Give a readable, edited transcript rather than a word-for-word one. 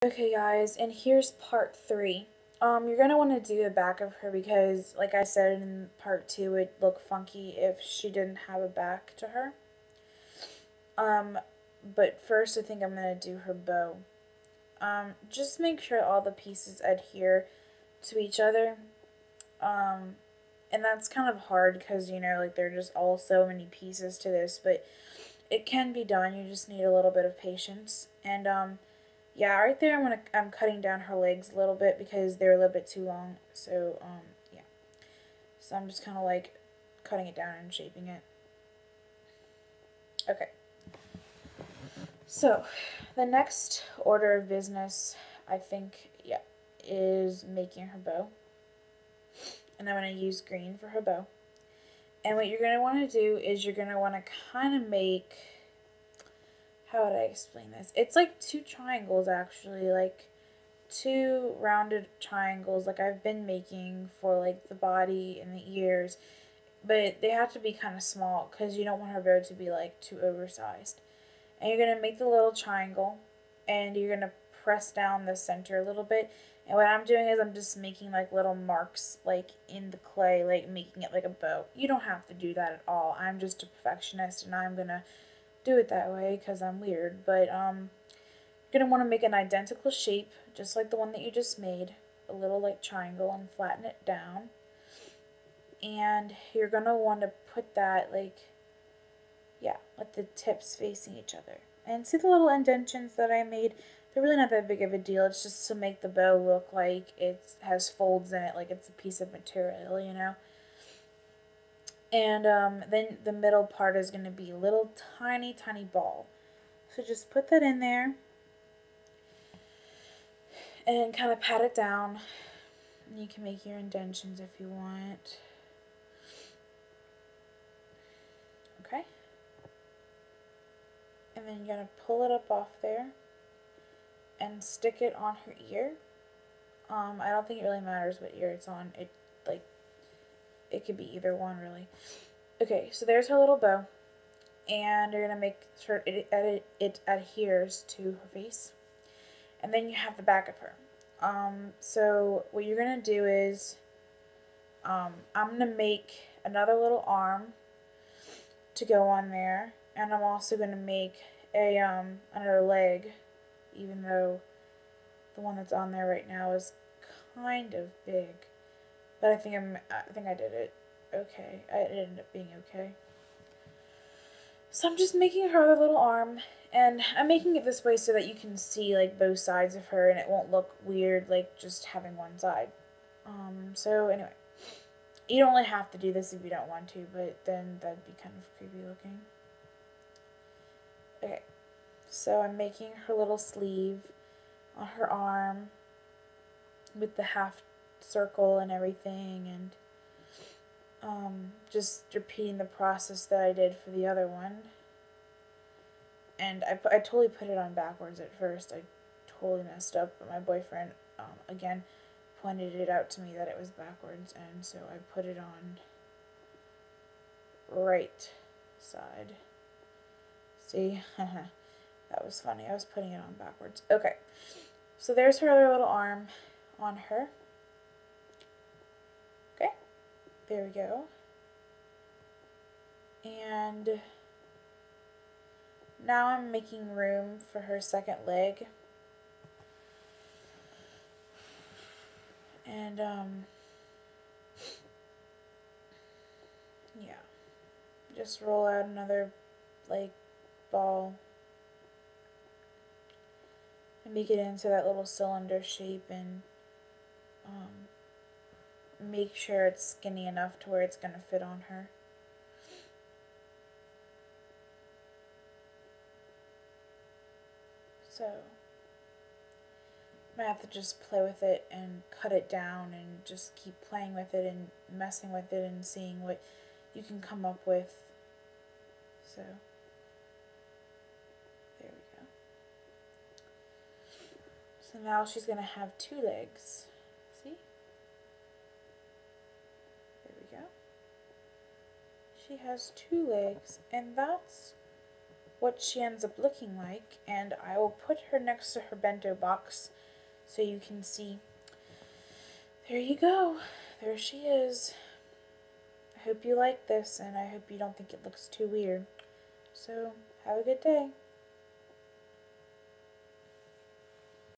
Okay guys, and here's part 3. You're going to want to do the back of her because, like I said in part 2, it'd look funky if she didn't have a back to her. But first I think I'm going to do her bow. Just make sure all the pieces adhere to each other. And that's kind of hard because, you know, like there are just all so many pieces to this, but it can be done. You just need a little bit of patience. And, yeah, right there I'm cutting down her legs a little bit because they're a little bit too long. So, yeah. So I'm just kind of like cutting it down and shaping it. Okay. So, the next order of business, I think, yeah, is making her bow. And I'm going to use green for her bow. And what you're going to want to do is you're going to want to kind of make, how would I explain this? It's like 2 triangles actually, like 2 rounded triangles like I've been making for like the body and the ears, but they have to be kind of small because you don't want her bow to be like too oversized. And you're going to make the little triangle and you're going to press down the center a little bit. And what I'm doing is I'm just making like little marks like in the clay, like making it like a bow. You don't have to do that at all. I'm just a perfectionist and I'm going to do it that way because I'm weird. But you're going to want to make an identical shape just like the one that you just made, a little like triangle, and flatten it down. And you're going to want to put that like, yeah, with the tips facing each other. And see the little indentions that I made? They're really not that big of a deal. It's just to make the bow look like it has folds in it, like it's a piece of material, you know? And then the middle part is going to be a little tiny, tiny ball. So just put that in there and kind of pat it down. You can make your indentions if you want. Okay. And then you're going to pull it up off there and stick it on her ear. I don't think it really matters what ear it's on. It could be either one, really. Okay, so there's her little bow. And you're going to make sure it adheres to her face. And then you have the back of her. So what you're going to do is, I'm going to make another little arm to go on there. And I'm also going to make a another leg, even though the one that's on there right now is kind of big. But I think I did it okay. It ended up being okay. So I'm just making her other little arm, and I'm making it this way so that you can see like both sides of her and it won't look weird like just having one side. So anyway, you don't really have to do this if you don't want to, but then that'd be kind of creepy looking. Okay, so I'm making her little sleeve on her arm with the half circle and everything, and just repeating the process that I did for the other one. And I totally put it on backwards at first. I totally messed up, but my boyfriend, again, pointed it out to me that it was backwards, and so I put it on right side. See? That was funny. I was putting it on backwards. Okay. So there's her other little arm on her. Okay. There we go. And now I'm making room for her second leg. And, yeah. Just roll out another, like, ball. And make it into that little cylinder shape, and make sure it's skinny enough to where it's going to fit on her. So I'm going to have to just play with it and cut it down and just keep playing with it and messing with it and seeing what you can come up with. So there we go. So now she's going to have 2 legs. See? There we go. She has 2 legs, and that's what she ends up looking like, and I will put her next to her bento box so you can see. There you go. There she is. I hope you like this, and I hope you don't think it looks too weird. So, have a good day.